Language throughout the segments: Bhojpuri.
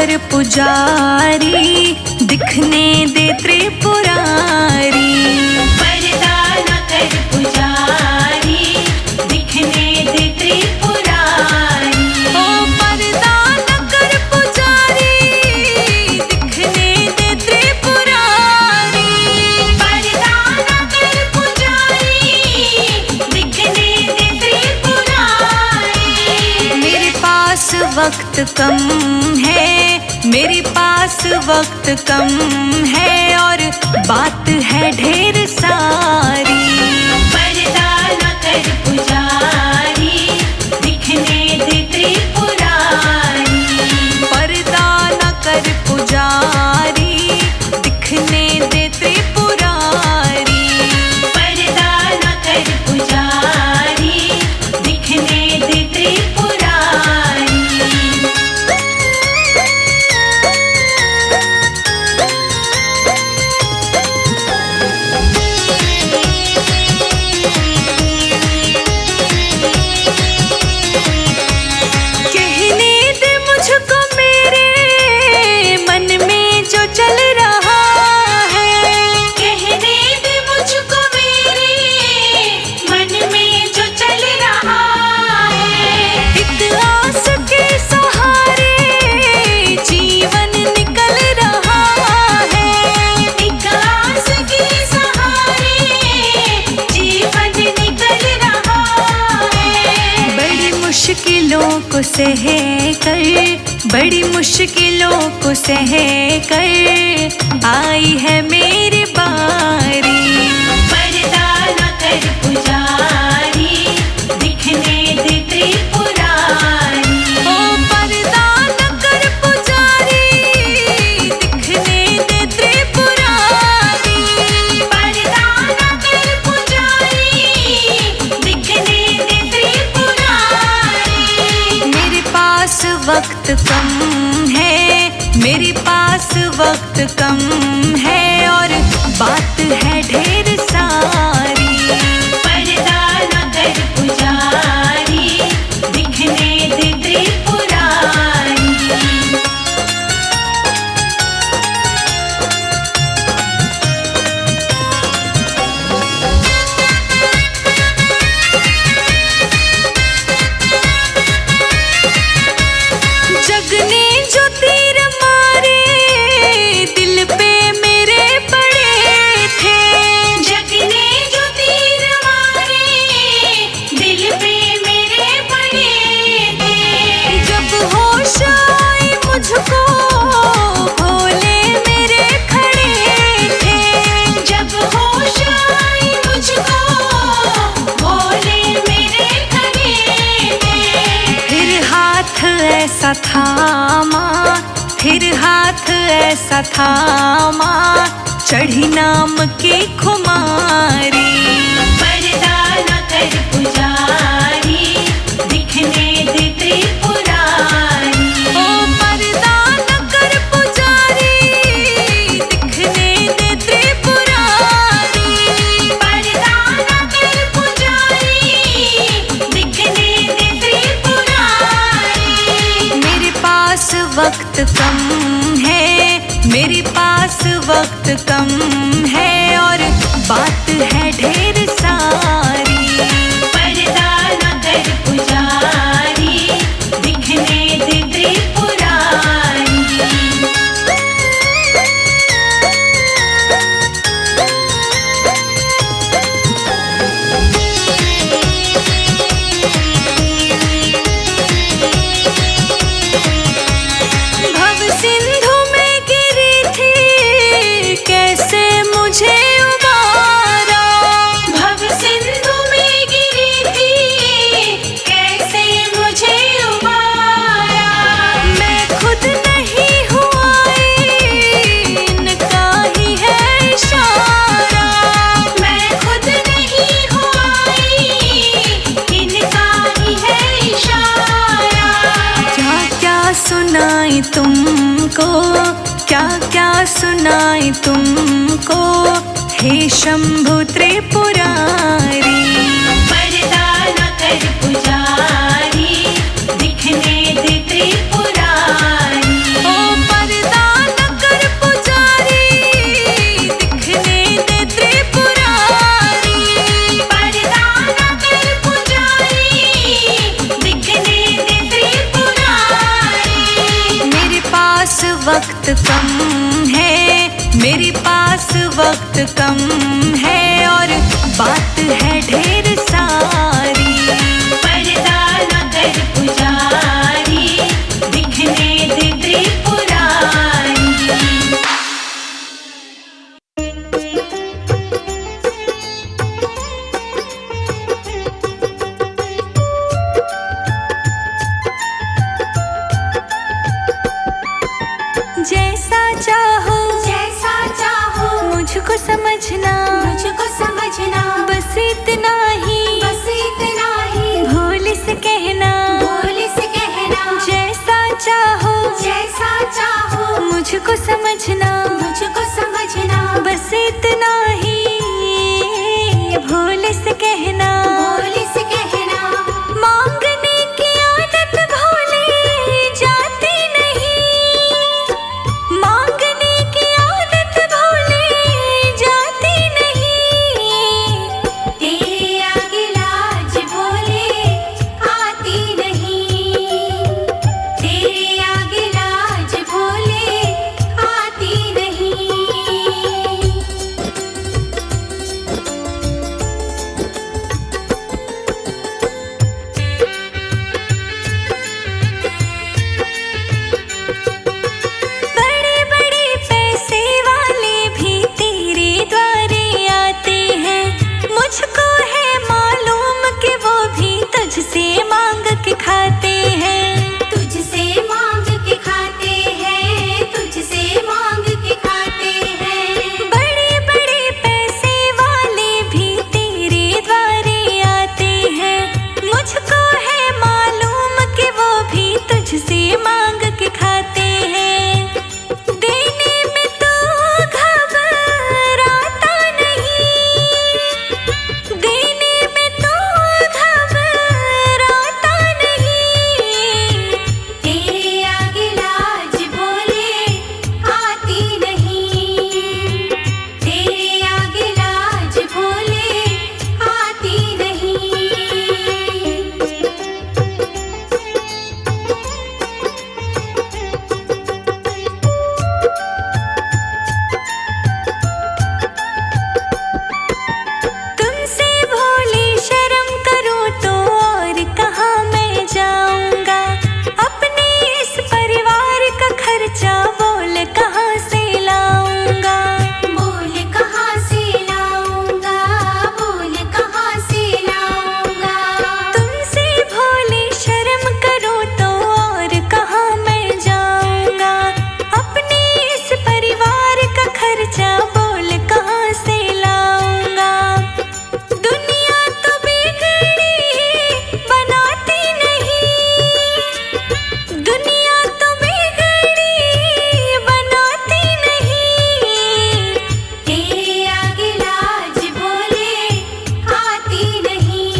कर पुजारी, दिखने दे त्रिपुरारी। पर्दा न कर पुजारी, दिखने दे त्रिपुरारी। ओ पर्दा न कर पुजारी, दिखने दे त्रिपुरारी। पर्दा न कर पुजारी, दिखने दे त्रिपुरारी। मेरे पास वक्त कम है, मेरे पास वक्त कम है, और बात है ढेर सारी। पर्दा न कर पुजारी, दिखने दे त्रिपुरारी। पर्दा न कर पुजारी, दिखने दे त्रिपुरारी। पर्दा न कर पुजारी, दिखने दे त्रिपुरारी। कहने दे मुझको मेरे मन में जो चल रहा है। कहने दे मुझको मेरे मन में जो चल रहा है। एक आस के सहारे जीवन निकल रहा है। एक आस के सहारे जीवन निकल रहा है। बड़ी मुश्किलों को सह कर, बड़ी मुश्किलों को सह कर आई है मेरी बारी। पर्दा न कर पुजारी, दिखने दे त्रिपुरारी। ओ पर्दा न कर पुजारी, दिखने दे त्रिपुरारी। पर्दा न कर पुजारी, दिखने दे त्रिपुरारी। मेरे पास वक्त कम है, मेरे पास वक्त कम है, और बात है ढेर सारी। पर्दा न कर पुजारी, दिखने दे त्रिपुरारी। जगने जो तीर मारे दिल पे मेरे पड़े थे। जगने जो तीर मारे दिल पे मेरे पड़े थे। जब होश आई मुझको भोले मेरे खड़े थे। जब होश आई मुझको भोले मेरे खड़े थे। फिर हाथ ऐसा थामा, फिर हाथ ऐसा थामा, चढ़ी नाम की खुमारी। पर्दा न कर पुजारी, दिखने दे त्रिपुरारी। ओ पर्दा न कर पुजारी, दिखने दे त्रिपुरारी। पर्दा न कर पुजारी, दिखने दे त्रिपुरारी। मेरे पास वक्त कम है, मेरे पास वक्त कम है, और बात है ढेर सारी। पर्दा न कर पुजारी, दिखने दे त्रिपुरारी। भव सिंधु में गिरी थी, कैसे मुझे उबारा। भव सिंधु में गिरी थी, कैसे मुझे उबारा। मैं खुद नहीं हुआ, इनका ही है इशारा। मैं खुद नहीं हुआ, इनका ही है इशारा। क्या क्या सुनाई तुमको, क्या क्या सुनाई तुमको, हे शंभु त्रिपुरारी। पर्दा न कर पुजारी, दिखने दे त्रिपुरारी। ओ वक्त कम है, मेरे पास वक्त कम है और बात है ढेर सारी। पर्दा न कर पुजारी, दिखने दे त्रिपुरारी। जैसा चाहो मुझको समझना, बस इतना ही भोले से कहना। जैसा चाहो मुझको समझना, बस इतना ही भोले से कहना। मांगने की आदत भोले जाती नहीं, मांगने की आदत भोले जाती नहीं। तेरे आगे लाज भोले आती नहीं, तेरे आगे लाज भोले आती नहीं। बड़े बड़े पैसे वाले भी तेरे द्वारे आते हैं, मुझको है मालूम कि वो भी तुझसे मांग के खाते हैं। तुझसे मांग के खाते हैं, तुझसे मांग के खाते हैं। बड़े बड़े पैसे वाले भी तेरे द्वारे आते हैं, मुझको है मालूम कि वो भी तुझसे मांग के खाते हैं। देने में तो घबराता नहीं, देने में तो घबराता नहीं। तेरे आगे लाज भोले आती नहीं, तेरे आगे लाज भोले आती नहीं। तुमसे भोले शर्म करूं तो और कहाँ मैं जाऊंगा, अपने इस परिवार का खर्चा बोल कहाँ से लाऊंगा। बोल कहाँ से लाऊंगा, बोल कहाँ से लाऊंगा। तुमसे भोले शर्म करूं तो और कहाँ मैं जाऊंगा, अपने इस परिवार का खर्चा बोल कहाँ से लाऊंगा। दुनिया तो बिगड़ी बनाती नहीं, दुनिया तो बिगड़ी बनाती नहीं। तेरे आगे लाज भोले आती नहीं,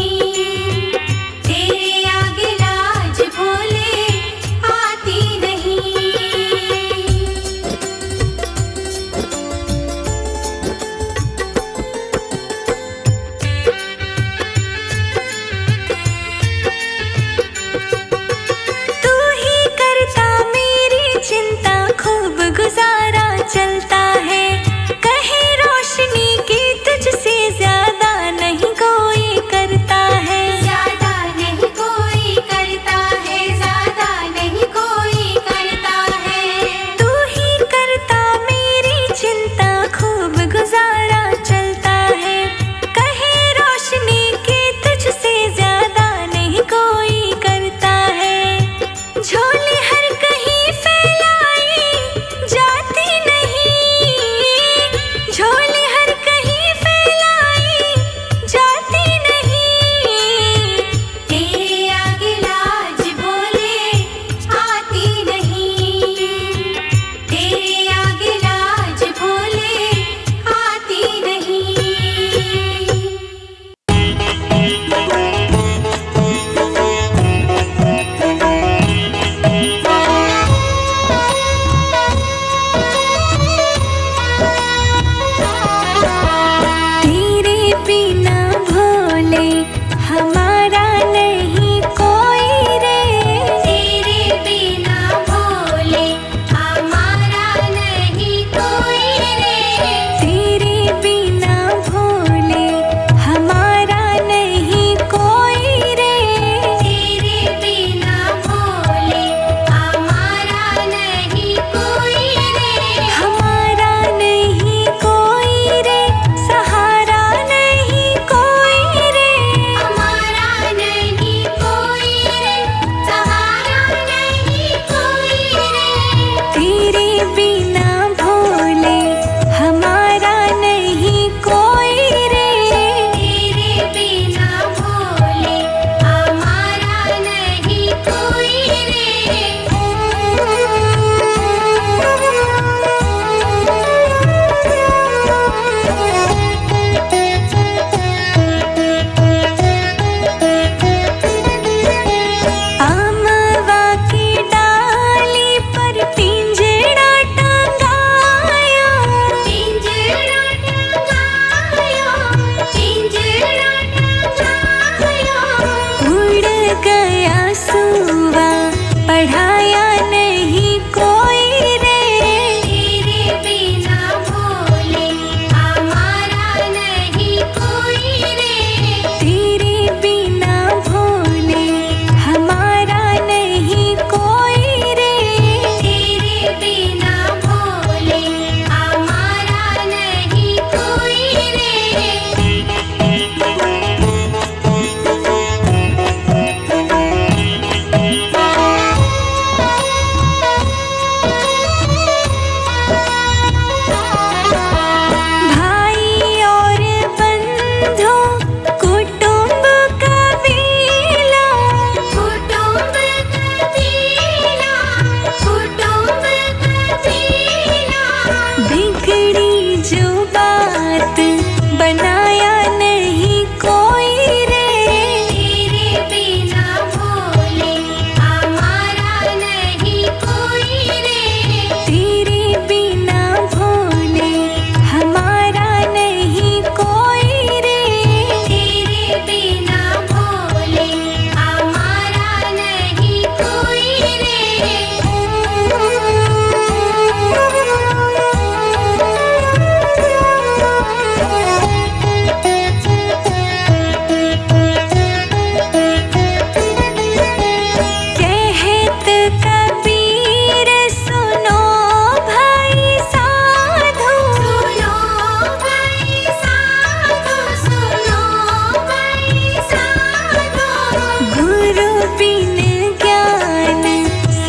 तेरे आगे लाज भोले आती नहीं। तू ही करता मेरी चिंता, खूब गुजारा चलता है। कहे रोशनी की तुझसे ज्यादा नहीं कोई करता है। ज्यादा नहीं कोई करता है, ज्यादा नहीं कोई करता है। तू ही करता मेरी चिंता, खूब गुजारा चलता है। कहे रोशनी की तुझसे ज्यादा नहीं कोई करता है। झोली हर कहीं फैलाई जाती नहीं, झोली हर कहीं फैलाई जाती नहीं। तेरे आगे लाज भोले आती नहीं, तेरे आगे लाज भोले आती नहीं।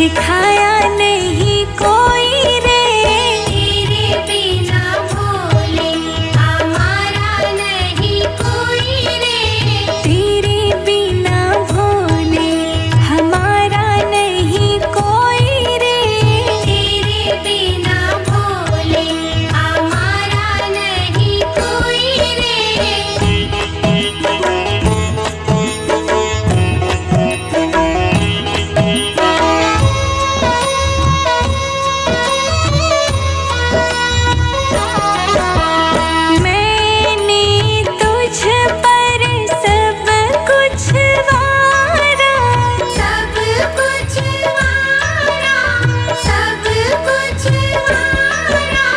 दिखाया नहीं कोई रे। तेरे बिना भोले हमारा नहीं कोई रे। तेरे बिना भोले हमारा नहीं कोई रे। तेरे बिना भोले हमारा नहीं कोई रे। मैंने तुझ पर सब कुछ वारा। सब कुछ वारा, सब कुछ वारा।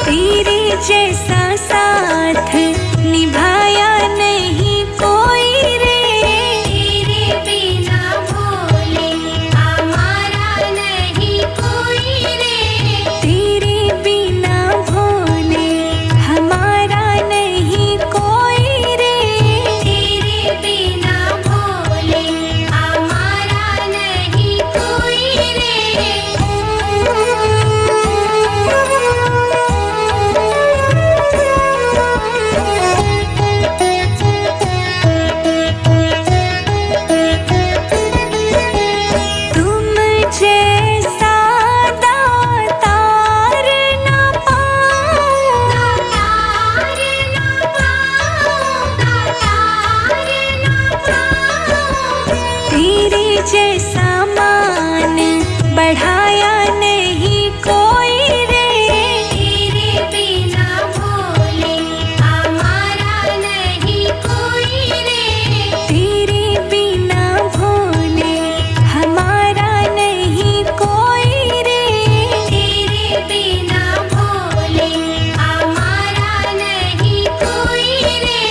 तेरे जैसा साथ निभाया नहीं कोई रे। तेरे बिना भोले हमारा नहीं कोई रे। तेरे बिना भोले हमारा नहीं कोई रे। तेरे बिना भोले हमारा नहीं कोई रे। तुम जैसा दातार न पाऊं। तार ना पाऊं, तार ना पाऊं। तेरे जैसा मान बढ़ाया नहीं कोई रे। तेरे बिना भोले हमारा नहीं कोई रे। तेरे बिना भोले हमारा नहीं कोई रे। तेरे बिना भोले हमारा नहीं कोई रे।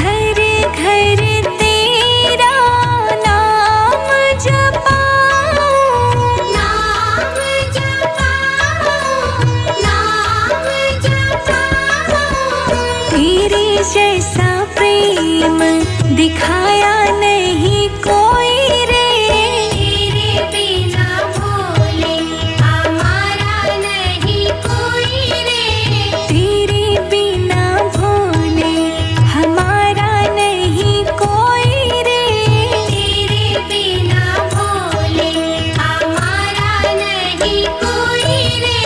घर घर तेरा नाम जपाऊं। नाम जपाऊं, नाम जपाऊं। तेरे जैसा प्रेम दिखाया नहीं कोई रे। तेरे बिना भोले हमारा नहीं कोई रे। तेरे बिना भोले हमारा नहीं कोई रे। तेरे बिना भोले हमारा नहीं कोई रे।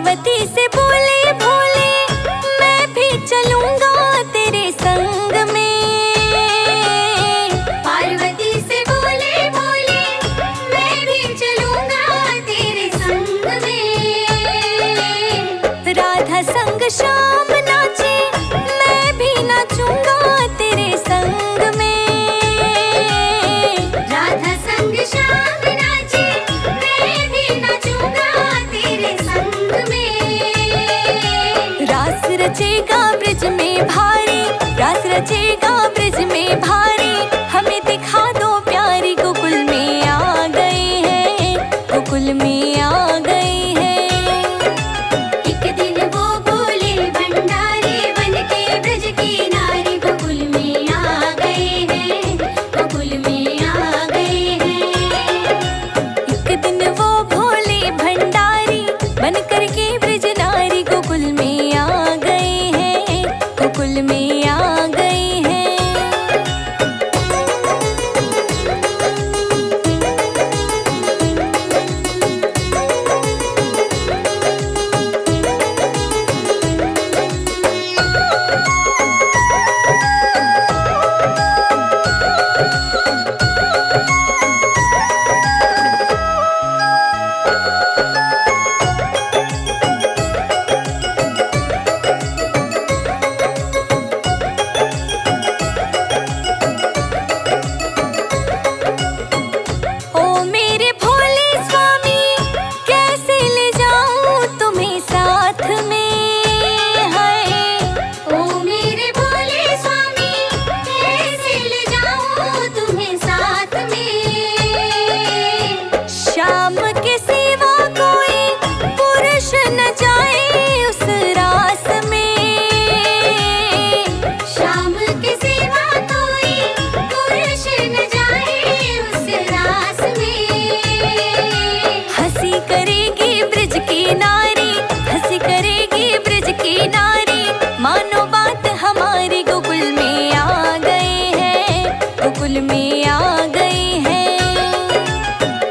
पार्वती से बोले भोले, मैं भी चलूंगा तेरे संग में। पार्वती से बोले भोले, मैं भी चलूंगा तेरे संग में। राधा संग श्याम नाचे, मैं भी नाचूंगा तेरे संग में। राधा संग श्याम नाचे, मैं भी नाचूंगा तेरे संग में। रास रचेगा ब्रिज में भारी, रास रचेगा ब्रिज में भारी, हमें दिखा दो प्यारी, गोकुल में आ गए हैं, गोकुल में आ गए हैं। एक दिन वो भोले भंडारी बनके ब्रज की नारी गोकुल में आ गए हैं, गोकुल में आ गए हैं। एक दिन वो भोले भंडारी बन करके ब्रिज नारी गोकुल में आ गए हैं, गोकुल में आ गए हैं। ओ मेरे भोले स्वामी, कैसे ले जाऊं तुम्हें साथ में है। ओ मेरे भोले स्वामी, कैसे ले जाऊं तुम्हें साथ में। शाम के सिवा कोई पुरुष न जाए उस रास में। शाम के सिवा कोई पुरुष न जाए उस रास में। हंसी करेगी ब्रिज की नारी, हंसी करेगी ब्रिज की नारी, मानो बात हमारी, गोकुल में आ गए हैं, गोकुल में आ गए हैं।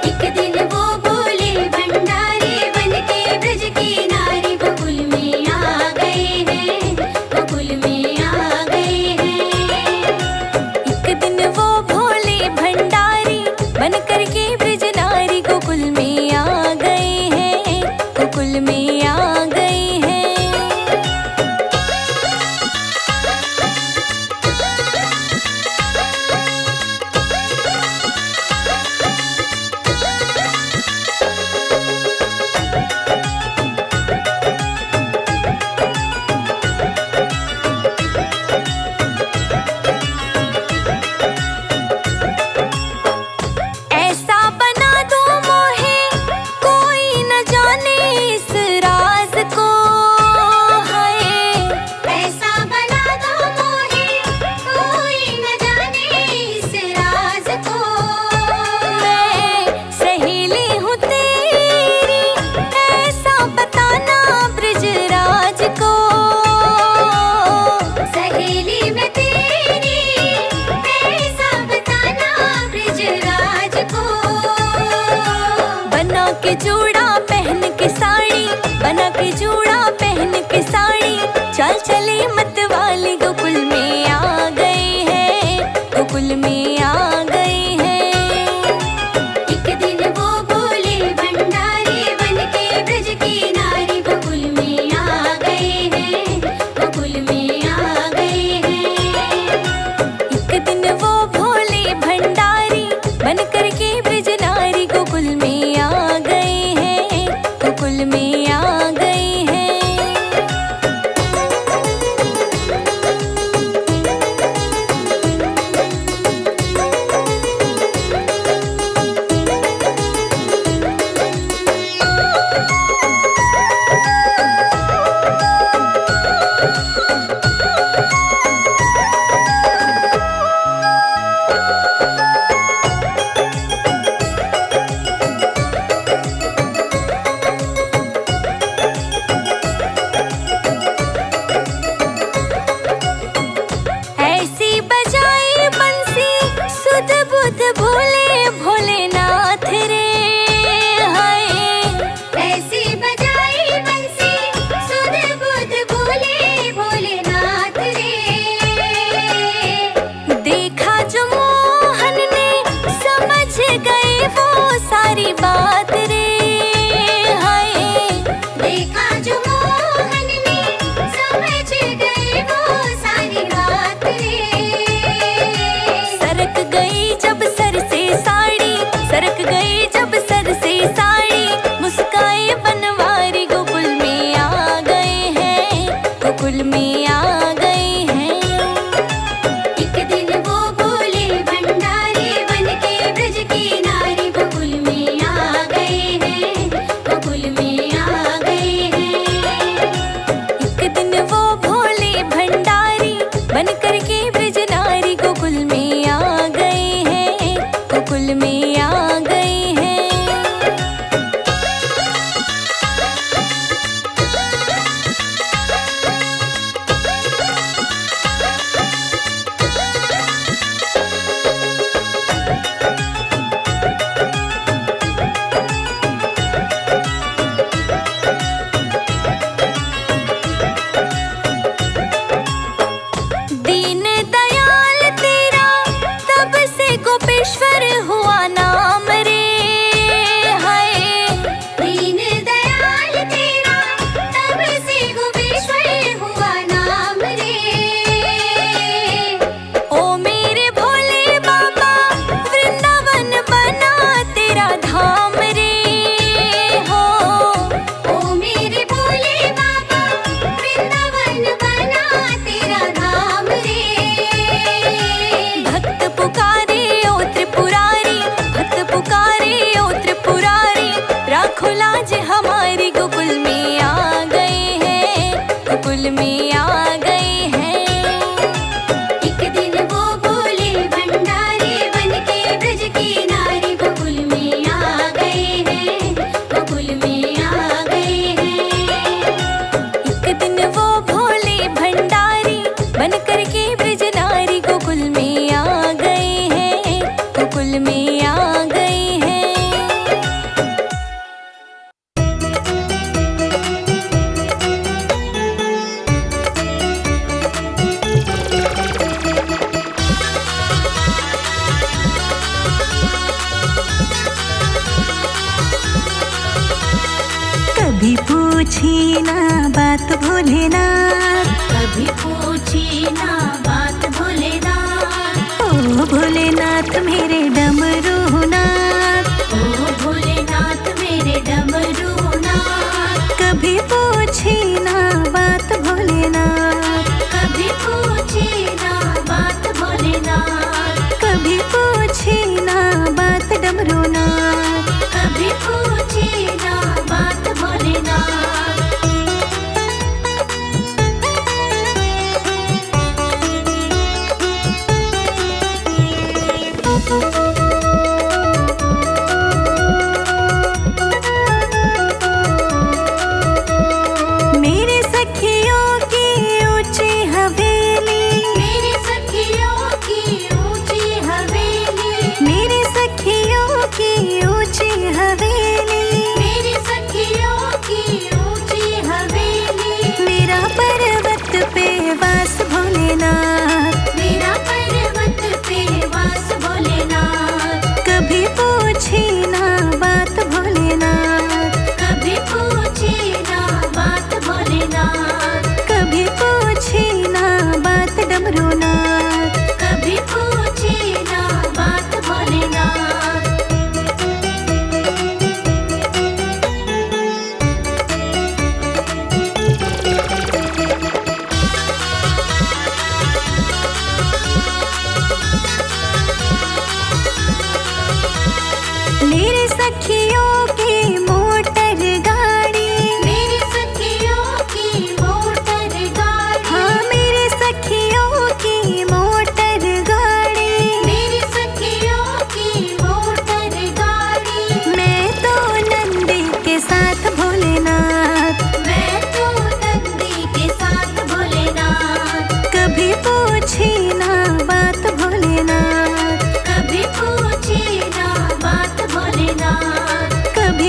एक दिन वो भोले भंडारी बनके ब्रज की नारी गोकुल में आ गए हैं, गोकुल में आ गए हैं। एक दिन वो भोले भंडारी बन करके ब्रिज नारी गोकुल में आ गए हैं, गोकुल में आ गए हैं। ऐसा बना दो मोहे, कोई न जाने इस राज को है। ऐसा बना दो मोहे, कोई न जाने इस राज को। मैं सहेली हूँ तेरी, ऐसा बताना ब्रिजराज को। सहेली में तेरी, ऐसा बताना ब्रिजराज को। बना के जूड़ा पहन के साड़ी, बना के जूड़ा पहन के साड़ी, चल चले मत वाली, गोकुल में आ गए हैं, गोकुल में आ गए हैं। एक दिन वो भोले भंडारी बनके ब्रज की नारी गोकुल में आ गए हैं, गोकुल में आ गए हैं। एक दिन वो भोले भंडारी बन करके ब्रिज नारी गोकुल में आ गए हैं, गोकुल में आ गए हैं। सारी बात रे। हाय देखा जो मोहन ने समझ गए वो सारी बात रे। सरक गई जब सर से साड़ी, सरक गई जब सर से साड़ी, मुस्काए बनवारी गोकुल में आ गए हैं, गोकुल में आ गए हैं। एक दिन वो बोले भंडारी बनके ब्रज की नारी गोकुल में आ गए हैं, गोकुल में आ गए हैं। एक दिन वो भोले भंडारी बन कर के ब्रज नारी गोकुल में आ गए हैं, गोकुल में आ गए हैं। दीन दयाल तेरा तब से गोपेश्वर हुआ नाम रे। हाय दीन दयाल तेरा तब से गोपेश्वर हुआ नाम रे। ओ मेरे भोले बाबा वृंदावन बना तेरा धाम रे। हो ओ मेरे भोले बाबा वृंदावन बना तेरा धाम रे। भक्त पुकारे ओ त्रिपुरारी, भक्त पुकारे ओ त्रिपुरारी, राखो लाज हमारी गोकुल में आ गए हैं, गोकुल में आ गए हैं। एक दिन वो बोले भंडारी बनके ब्रज की नारी गोकुल में आ गए हैं, गोकुल में आ गए हैं। एक दिन वो भोले भंडारी बन कर के ब्रज नारी गोकुल में आ गए हैं, गोकुल में आ गए हैं। कभी पूछी ना बात भोलेनाथ, कभी पूछी ना बात भोलेनाथ। ओ भोलेनाथ मेरे डमरूनाथ। ओ भोलेनाथ मेरे डमरूनाथ। कभी पूछी ना बात भोलेनाथ, कभी पूछी ना बात भोलेनाथ। कभी पूछी ना बात डमरूनाथ। कभी पूछी ना बात भोलेनाथ। मेरे सखियों की ऊंची हवेली, मेरी सखियों की ऊंची हवेली। मेरे सखियों की ऊंची हवेली, मेरी सखियों की ऊंची हवेली। मेरा पर्वत पे वास भोलेनाथ। मेरा पर्वत पे वास भोलेनाथ। कभी पूछी ना बात भोलेनाथ, कभी पूछी ना बात भोलेनाथ। कभी पूछी ना बात डमरूनाथ। कभी पूछी ना बात भोलेनाथ। मेरे सखियों की मोटर गाड़ी, मेरी सखियों की मोटर गाड़ी। हाँ मेरे सखियों की मोटर गाड़ी। मेरी सखियों की मोटर गाड़ी। मैं तो नंदी के साथ भोलेनाथ। मैं तो नंदी के साथ भोलेनाथ। कभी पूछी ना बात भोलेनाथ, कभी पूछी ना बात भोलेनाथ। कभी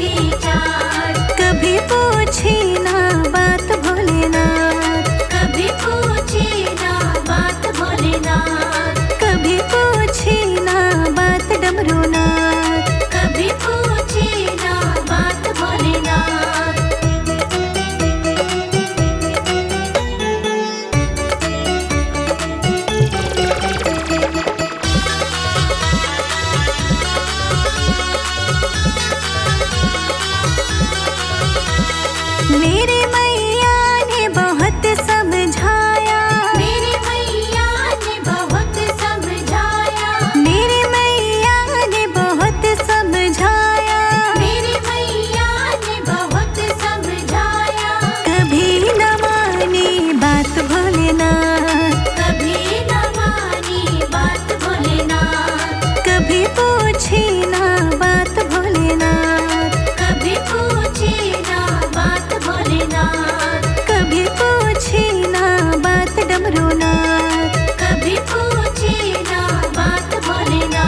की चाट। कभी पूछी ना बात भोलेनाथ, कभी पूछी ना बात भोलेनाथ, कभी पूछी ना बात डमरूनाथ। कभी पूछी ना बात भोलेनाथ। मेरे मैया ने बहुत समझाया, मेरी मैया ने बहुत समझाया, मेरे मैया ने बहुत समझाया। मेरी मैया ने बहुत समझाया। कभी न मानी बात भोलेनाथ, कभी न मानी बात भोलेनाथ, कभी पूछी ना बात भोलेनाथ, कभी पूछी ना बात भोलेनाथ, कभी पूछी ना बात डमरूनाथ। कभी पूछी ना बात भोलेनाथ।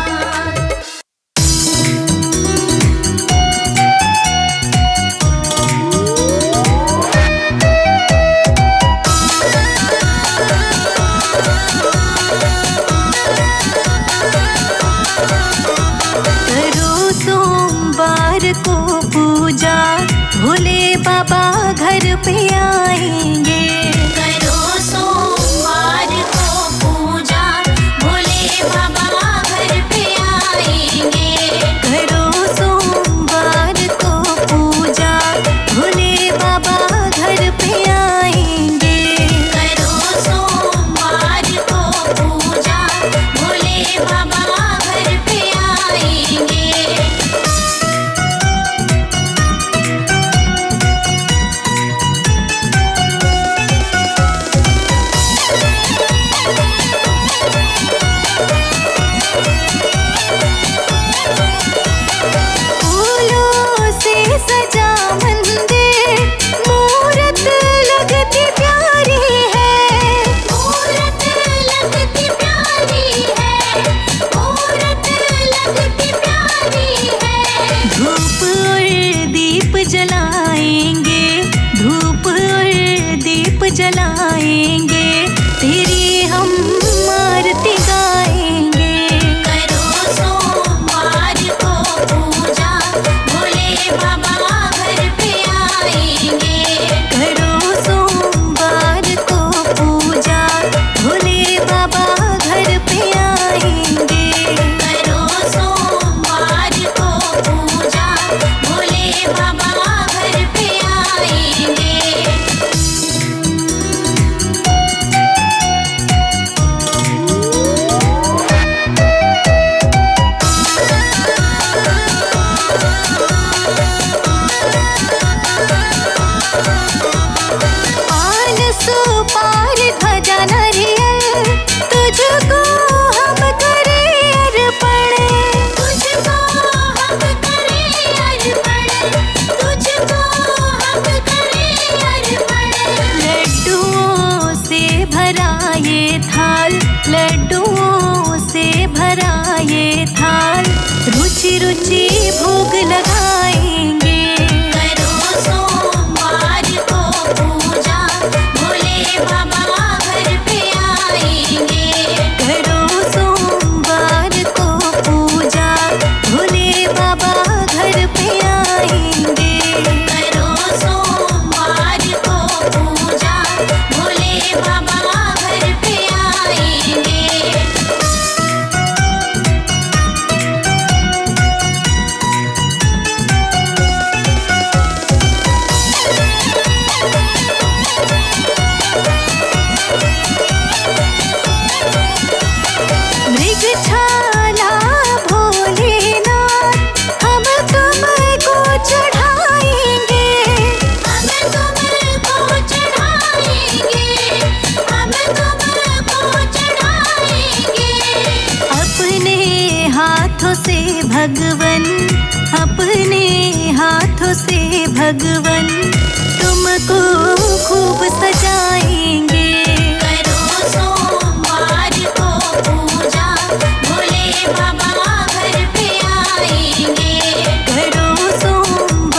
करो सोमवार को पूजा, भोले बाबा घर पे आएंगे। करो सोमवार को पूजा, भोले बाबा घर पे आएंगे। करो सोमवार को पूजा, भोले बाबा घर पे आएंगे। करो सोमवार को पूजा, भोले बाबा घर पे आएंगे। फूलों से सजा मंदिर, मूरत लगती प्यारी है। मूरत लगती प्यारी है, मूरत लगती प्यारी है। धूप और दीप जलाएंगे, धूप और दीप जलाएंगे, तेरी हम आरती गाएंगे। करो सोमवार को पूजा, भोले बाबा घर पे आएंगे। करो सोमवार को पूजा, भोले बाबा घर पे आएंगे। करो सोमवार को पूजा, भोले बाबा घर पे आएंगे। पान सुपार ध्वजा नारियल, तुझको हम करें अर्पण। तुझको हम करें अर्पण, तुझको हम करें अर्पण। लड्डुओं से भरा ये थाल, लड्डुओं से भरा ये थाल, रुचि रुचि भोग लगाएंगे। करो सोमवार को पूजा, भोले बाबा घर पे आएंगे। करो सोमवार को पूजा, भोले बाबा घर पे आएंगे। करो सोमवार को पूजा, भोले बाबा घर पे आएंगे। मृगछाला भोलेनाथ, हम तुमको चढ़ाएंगे। हम तुमको चढ़ाएंगे, हम तुमको चढ़ाएंगे। अपने हाथों से भगवन, अपने हाथों से भगवन, तुमको खूब सजाएंगे। करो सोमवार को पूजा, भोले बाबा घर पे आएंगे। करो सोमवार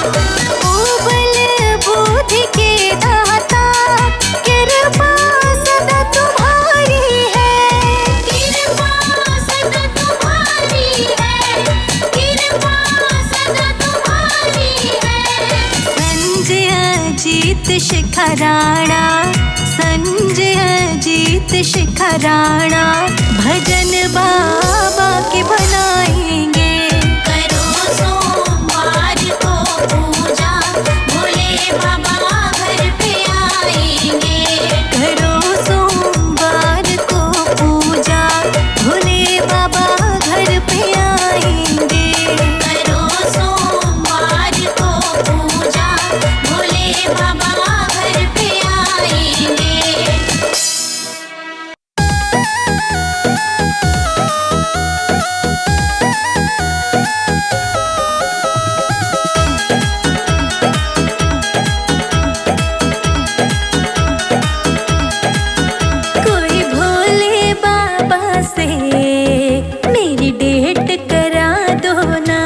बल बुद्धि के दाता, कृपा सदा तुम्हारी है। कृपा सदा तुम्हारी है, कृपा सदा तुम्हारी है। संजय जीत शिखा राणा, संजय जीत शिखा राणा, भजन बाबा के बनाएंगे। करो सोमवार को पूजा, भोले बाबा घर पे आएंगे। करो सोमवार को पूजा, भोले बाबा घर पे आएंगे। करो सोमवार को पूजा, भोले बाबा घर पे आएंगे। कोई भोले बाबा से मेरी डेट करा दो ना।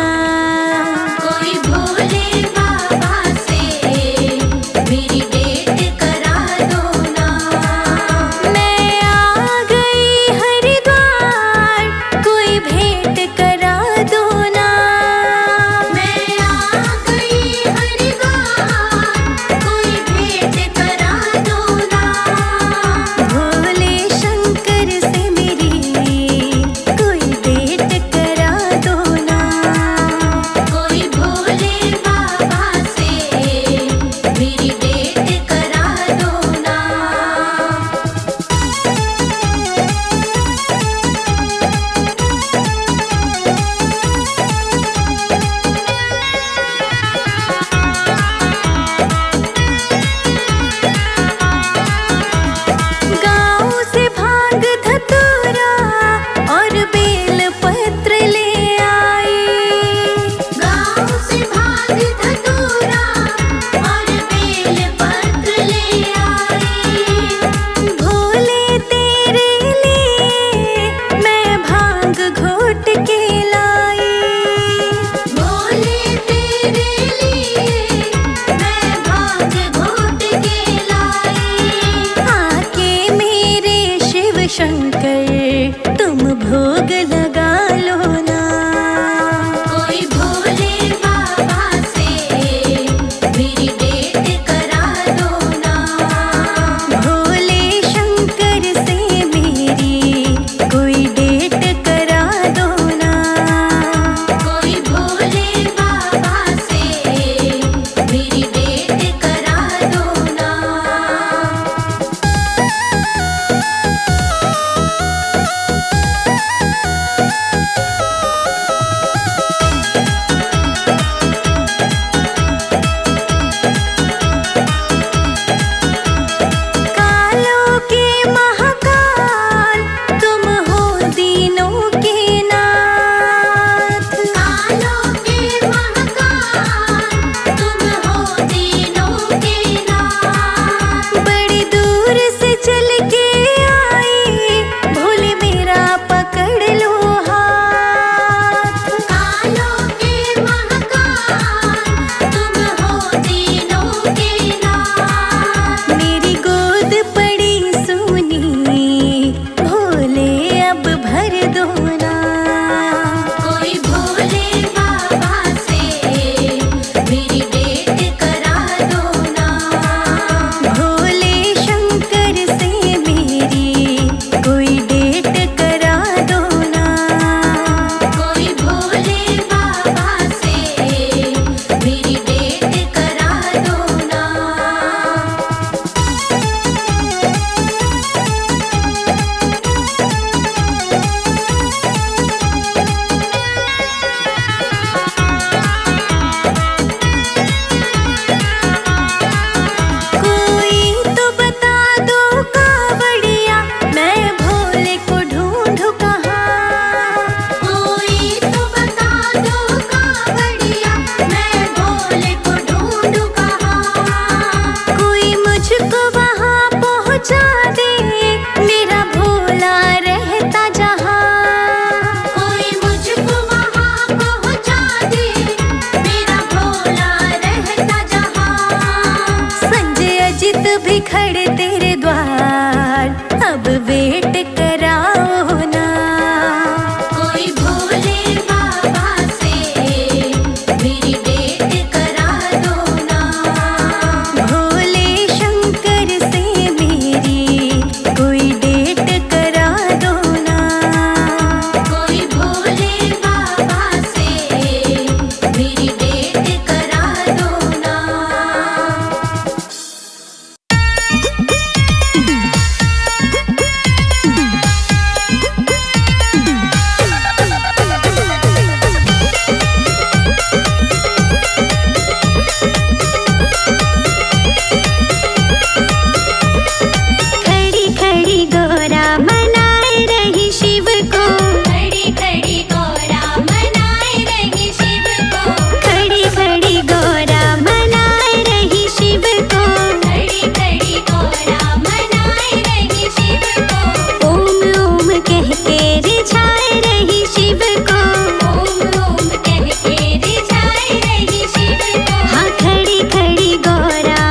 कोई भोले बाबा से खड़े तेरे द्वार, अब वेट कराओ ना। कोई भोले बाबा से मेरी डेट करा दो ना। भोले शंकर से मेरी कोई डेट करा दो ना। कोई भोले बाबा से मेरी डेट करा दो ना। खड़ी खड़ी गोरा मनाए रही शिव को। खड़ी खड़ी गोरा मनाए रही शिव को। खड़ी खड़ी गोरा मनाए रही शिव को। खड़ी खड़ी गोरा मनाए रही शिव को। ओम ओम कह के रिझाए रही शिव को। ओम ओम कह के रिझाए रही शिव को। हाँ खड़ी खड़ी गोरा।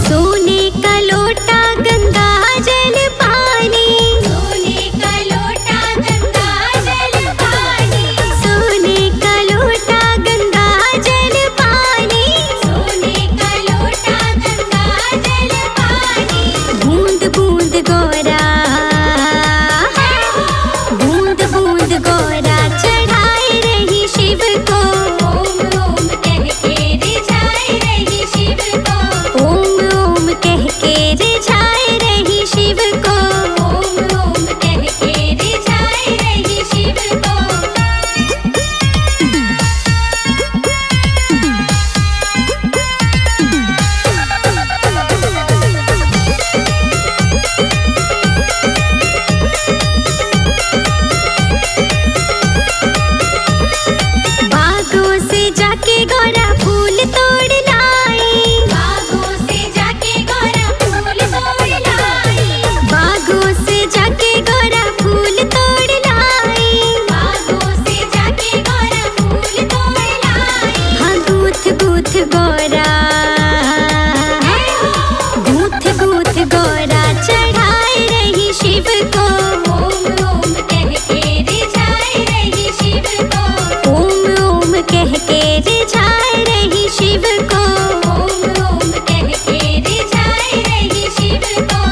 सोने का लोटा गंगा जल पानी। सोने का लोटा गंगा जल पानी। सोने का लोटा गंगा जल पानी। सोने का लोटा गंगा जल पानी। बूंद बूंद गोरा, बूंद बूंद गोरा चढ़ाए रही शिव को। ओम ओम कह के रिझाए रही शिव को। ओम ओम कह के रिझाए रही शिव को। ओम ओम कह के रिझाए रही शिव को। बागों से जाके गोरा फूल तोड़ लाई। बागों से जाके गोरा फूल तोड़ लाई। बागों से जाके गोरा फूल तोड़ लाई। बागों से जाके गोरा फूल तोड़ लाई। हाँ गूथ गूथ गोरा, गूथ गूथ गोरा चढ़ाए रही शिव को। ओम ओम कह के रिझाए रही शिव को। ओम ओम कह के रिझाए रही शिव को। ओम ओम कह के रिझाए रही शिव को।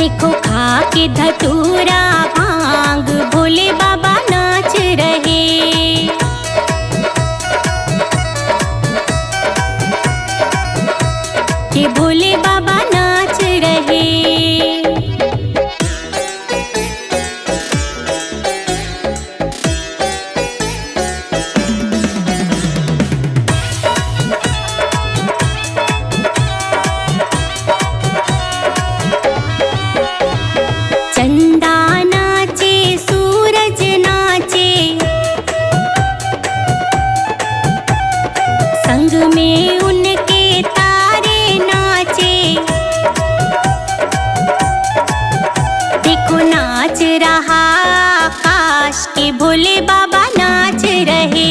देखो खा के धतूरा भांग भोले बाबा नाच रहे। के भोले बाबा नाच रहे। चंदा नाचे सूरज नाचे, संग में उनके तारे नाचे। देखो नाच रहा आकाश के भोले बाबा नाच रहे।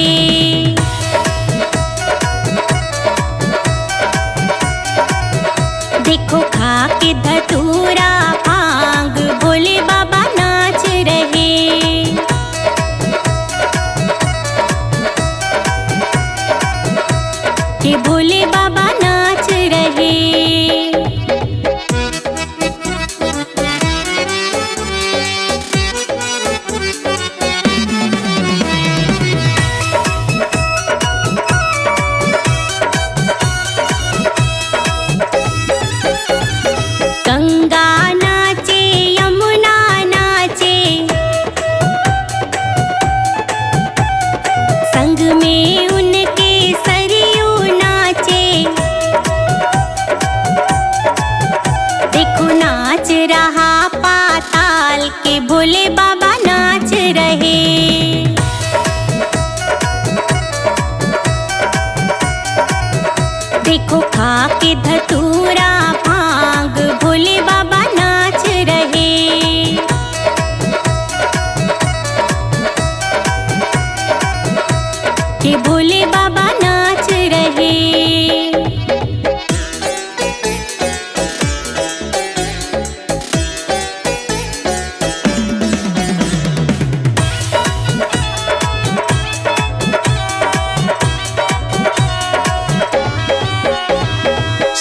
देखो खा के धतूरा भांग भोले बाबा नाच रहे। के भोले बाबा नाच रहे। गंगा नाचे यमुना नाचे, संग में उनके सरयू नाचे। देखो नाच रहा पाताल के भोले बाबा नाच रहे। देखो खा के धतूरा भांग भोले बाबा नाच रहे। के भोले बाबा नाच रहे।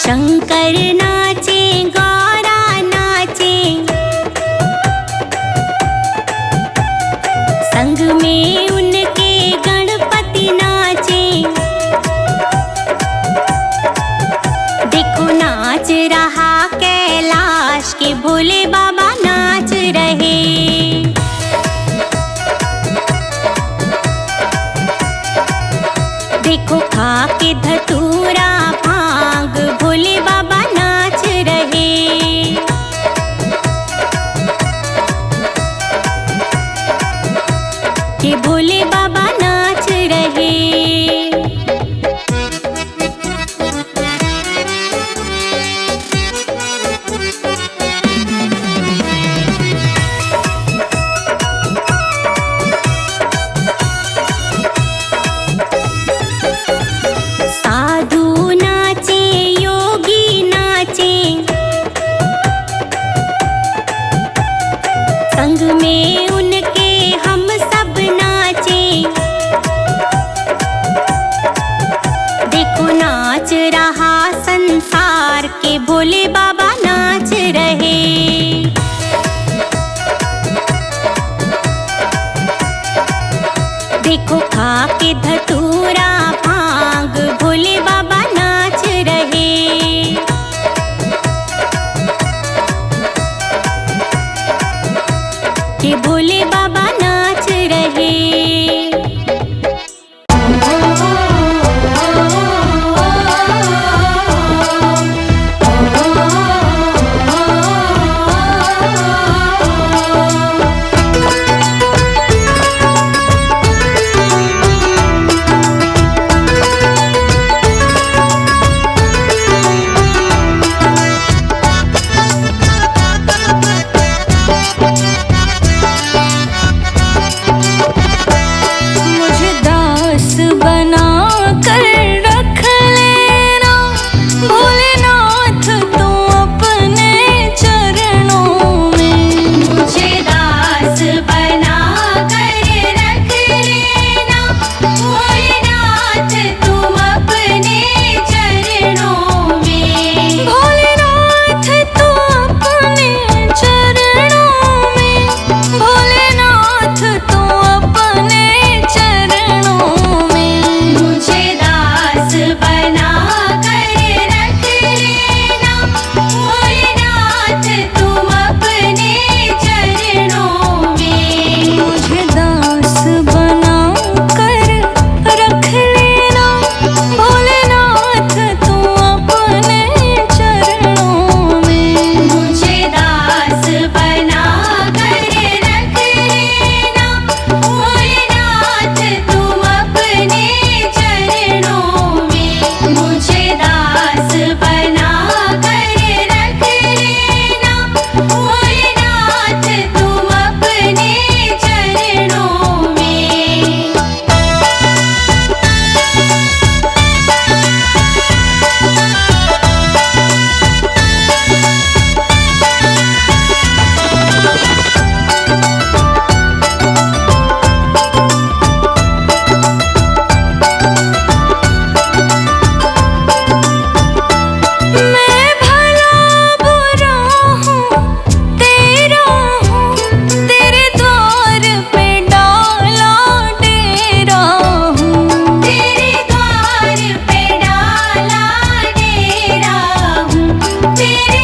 शंकर नाचे गौरा नाचे, संग में उनके गणपति नाचे। देखो नाच रहा कैलाश के भोले बाबा नाच रहे। देखो खा के धतूरा भांग भोले बाबा नाच रहे। के भोले बाबा नाच रहे। साधु नाचे योगी नाचे, संग में उनके हम सब नाचे। देखो नाच रहा संसार के भोले बाबा नाच रहे। देखो खा के धतूरा भांग भोले बाबा नाच रहे। के भोले बाबा नाच रहे। तेरे